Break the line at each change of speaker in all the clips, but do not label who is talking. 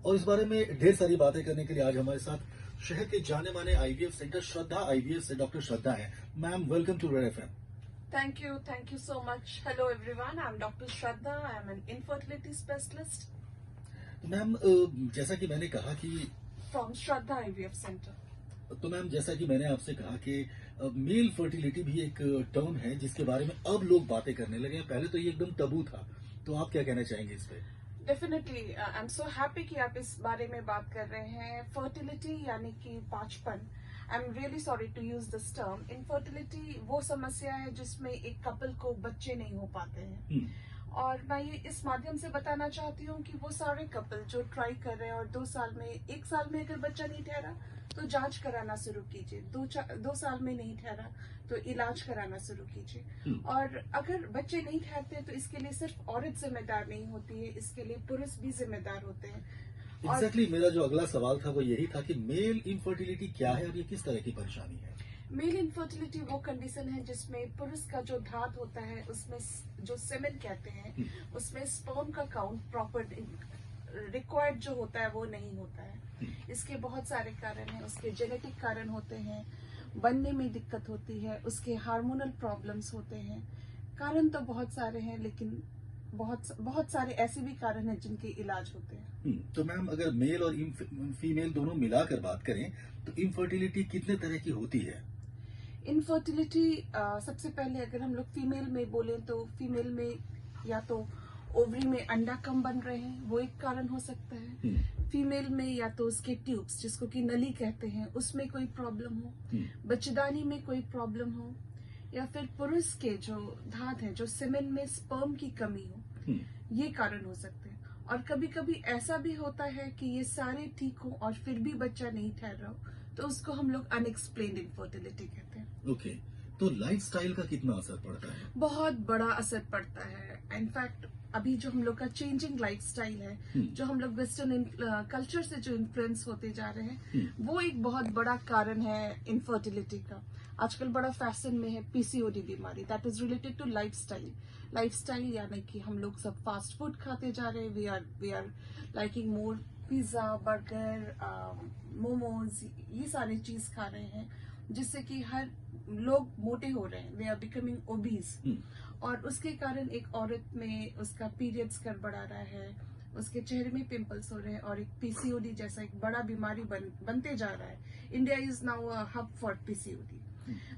और इस बारे में ढेर सारी बातें करने के लिए आज हमारे साथ शहर के जाने माने आईवीएफ सेंटर श्रद्धा आईवीएफ से डॉक्टर श्रद्धा है। Ma'am, welcome to Red FM.
Thank you so much. Hello everyone, I'm Dr. Shraddha. I'm an infertility specialist
तो मैम, जैसा कि मैंने कहा कि
from Shraddha IVF Center.
तो मैम, जैसा कि मैंने आपसे कहा कि मेल फर्टिलिटी भी एक टर्म है जिसके बारे में अब लोग बातें करने लगे हैं। पहले तो ये एकदम टबू था, तो आप क्या कहना चाहेंगे इस पे?
Definitely, I'm so happy कि आप इस बारे में बात कर रहे हैं. Fertility यानी कि पांचपन. I'm really sorry to use this term. Infertility वो समस्या है जिसमें एक कपल को बच्चे नहीं हो पाते हैं. और मैं ये इस माध्यम से बताना चाहती हूँ कि वो सारे कपल जो ट्राई कर रहे हैं और 2 साल में 1 साल में अगर बच्चा नहीं ठहरा तो जांच कराना शुरू कीजिए. 2 साल में नहीं ठहरा तो इलाज कराना शुरू कीजिए. और अगर बच्चे नहीं ठहरते तो इसके लिए सिर्फ औरत जिम्मेदार नहीं होती है, इसके लिए पुरुष भी जिम्मेदार होते हैं.
एग्जैक्टली मेरा जो अगला सवाल था वो यही था कि मेल इनफर्टिलिटी क्या है और ये किस तरह की परेशानी है?
मेल इनफर्टिलिटी वो कंडीशन है जिसमें पुरुष का जो धात होता है उसमें जो सेमेन कहते हैं उसमें स्पर्म का काउंट प्रॉपर रिक्वायर्ड जो होता है वो नहीं होता है. इसके बहुत सारे कारण हैं. उसके जेनेटिक कारण होते हैं, बनने में दिक्कत होती है, उसके हार्मोनल प्रॉब्लम्स होते हैं. कारण तो बहुत सारे हैं लेकिन बहुत सारे ऐसे भी कारण हैं जिनके इलाज होते हैं.
तो मैम, अगर मेल और फीमेल दोनों मिलाकर बात करें तो इनफर्टिलिटी कितने तरह की होती है?
इनफर्टिलिटी सबसे पहले अगर हम लोग फीमेल में बोलें तो फीमेल में या तो ओवरी में अंडा कम बन रहे हैं, वो एक कारण हो सकता है. फीमेल में या तो उसके ट्यूब्स जिसको कि नली कहते हैं उसमें कोई प्रॉब्लम हो, बच्चेदानी में कोई प्रॉब्लम हो, या फिर पुरुष के जो धात है जो सेमेन में स्पर्म की कमी हो, ये कारण हो सकते हैं. और कभी कभी ऐसा भी होता है कि ये सारे ठीक हो और फिर भी बच्चा नहीं ठहर रहा हो तो उसको हम लोग अनएक्सप्लेन्ड इनफर्टिलिटी कहते हैं.
ओके, तो लाइफस्टाइल का कितना असर पड़ता है?
बहुत बड़ा असर पड़ता है. इनफैक्ट अभी जो हम लोग का चेंजिंग लाइफस्टाइल है, जो हम लोग वेस्टर्न कल्चर से जो इन्फ्लुएंस होते जा रहे हैं, वो एक बहुत बड़ा कारण है इनफर्टिलिटी का. आजकल बड़ा फैशन में है पीसीओडी बीमारी. That is related to lifestyle यानी कि हम लोग सब फास्ट फूड खाते जा रहे हैं. We are liking more pizza, burger, momos, ये सारी चीज खा रहे हैं जिससे कि हर लोग मोटे हो रहे हैं. They are becoming obese. और उसके कारण एक औरत में उसका पीरियड्स गड़बड़ा रहा है, उसके चेहरे में पिंपल्स हो रहे हैं और एक पीसीओडी जैसा एक बड़ा बीमारी बनते जा रहा है. India is now a hub for PCOD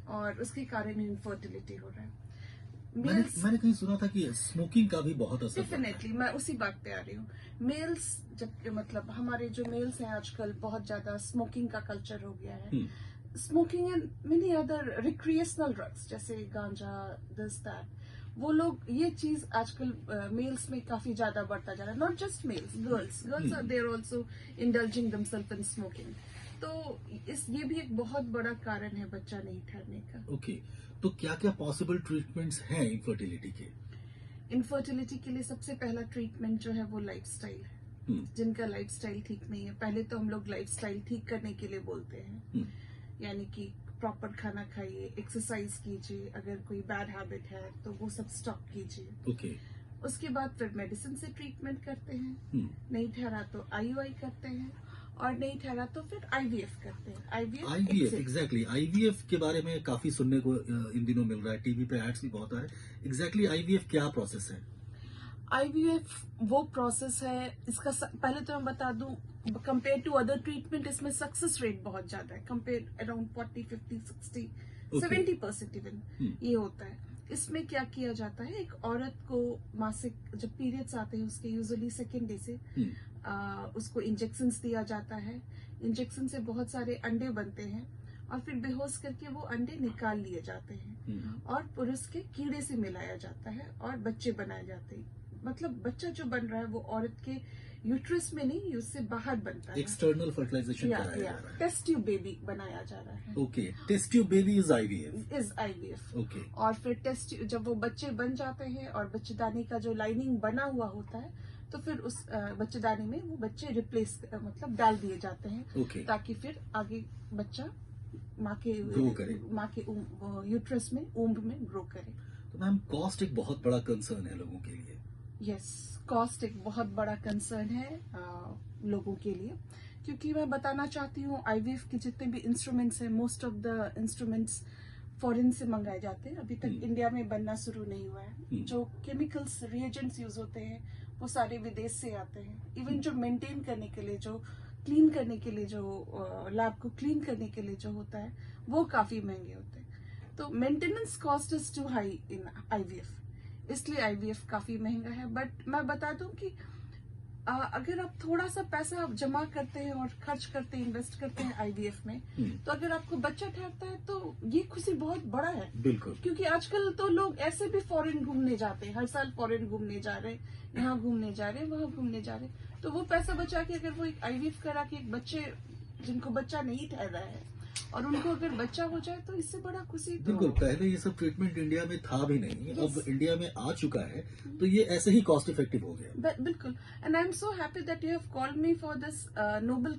और उसके कारण इनफर्टिलिटी हो रहा है.
मैंने कहीं सुना था कि स्मोकिंग का भी बहुत असर पड़ता है.
डेफिनेटली, मैं उसी बात पे आ रही हूँ. मेल्स जब मतलब हमारे जो मेल्स हैं आजकल बहुत ज्यादा स्मोकिंग का कल्चर हो गया है. Smoking and many other recreational drugs जैसे गांजा, दिस दैट, वो लोग ये चीज आजकल मेल्स में काफी ज्यादा बढ़ता जा रहा है. Not just males, girls are there also indulging themselves in smoking. तो ये भी एक बहुत बड़ा कारण है बच्चा नहीं ठहरने का.
ओके, तो क्या क्या पॉसिबल ट्रीटमेंट्स हैं इनफर्टिलिटी के?
इनफर्टिलिटी के लिए सबसे पहला ट्रीटमेंट जो है वो लाइफस्टाइल है. जिनका लाइफस्टाइल ठीक नहीं है, पहले तो हम लोग लाइफस्टाइल ठीक करने के लिए बोलते हैं. यानी कि प्रॉपर खाना खाइए, एक्सरसाइज कीजिए, अगर कोई बैड हैबिट है तो वो सब स्टॉप कीजिए.
ओके.
उसके बाद फिर मेडिसिन से ट्रीटमेंट करते हैं. नहीं ठहरा तो आईयूआई करते हैं और नहीं ठहरा तो फिर आईवीएफ करते हैं.
आईवीएफ एग्जैक्टली, आईवीएफ के बारे में काफी सुनने को इन दिनों मिल रहा है, टीवी पे एड्स भी बहुत आ रहे हैं. एग्जैक्टली आईवीएफ क्या प्रोसेस है?
आईवीएफ वो प्रोसेस है, इसका पहले तो मैं बता दूं, कंपेयर टू अदर ट्रीटमेंट इसमें सक्सेस रेट बहुत ज्यादा है. कंपेयर अराउंड 40, 50, 60, 70% इवन ये होता है. इसमें क्या किया जाता है, एक औरत को मासिक जब पीरियड्स आते हैं उसके यूजुअली सेकेंड डे से उसको इंजेक्शंस दिया जाता है. इंजेक्शन से बहुत सारे अंडे बनते हैं और फिर बेहोश करके वो अंडे निकाल लिए जाते हैं और पुरुष के कीड़े से मिलाया जाता है और बच्चे बनाए जाते हैं. मतलब बच्चा जो बन रहा है वो औरत के यूट्रस में नहीं, उससे बाहर बनता है.
एक्सटर्नल फर्टिलाइजेशन कराया जा रहा है.
टेस्ट ट्यूब बेबी बनाया जा रहा है.
Okay, test tube baby is IVF.
Okay. और फिर जब वो बच्चे बन जाते हैं और बच्चेदानी का जो लाइनिंग बना हुआ होता है तो फिर उस बच्चेदानी में वो बच्चे रिप्लेस मतलब डाल दिए जाते हैं ताकि फिर आगे बच्चा माँ के यूट्रस में, ऊम्ब में ग्रो करे.
तो मैम, कॉस्ट एक बहुत बड़ा कंसर्न है लोगों के लिए.
यस, कॉस्ट एक बहुत बड़ा कंसर्न है लोगों के लिए, क्योंकि मैं बताना चाहती हूँ आईवीएफ के जितने भी इंस्ट्रूमेंट्स हैं, most of the instruments foreign से मंगाए जाते हैं। अभी तक इंडिया में बनना शुरू नहीं हुआ है। जो केमिकल्स रिएजेंट्स यूज होते हैं वो सारे विदेश से आते हैं। इवन जो मेंटेन करने के लिए, जो क्लीन करने के लिए, जो लैब को क्लीन करने के लिए जो होता है वो काफी महंगे होते हैं। तो maintenance cost is too high in IVF, इसलिए आईवीएफ काफी महंगा है। बट मैं बता दूं कि अगर आप थोड़ा सा पैसा आप जमा करते हैं और खर्च करते हैं, इन्वेस्ट करते हैं आईवीएफ में, तो अगर आपको बच्चा ठहरता है तो ये खुशी बहुत बड़ा है।
बिल्कुल,
क्योंकि आजकल तो लोग ऐसे भी फॉरेन घूमने जाते हैं, हर साल फॉरेन घूमने जा रहे हैं, यहाँ घूमने जा रहे हैं, वहां घूमने जा रहे हैं। तो वो पैसा बचा के अगर वो एक आईवीएफ करा के एक बच्चे जिनको बच्चा नहीं ठहरा है और उनको अगर बच्चा हो जाए तो इससे बड़ा खुशी तो
बिल्कुल। पहले ये सब ट्रीटमेट इंडिया में था भी नहीं, अब इंडिया में आ चुका है, तो ये ऐसे ही कॉस्ट इफेक्टिव हो गया।
बिल्कुल। And I am so happy that you have called me for this Nobel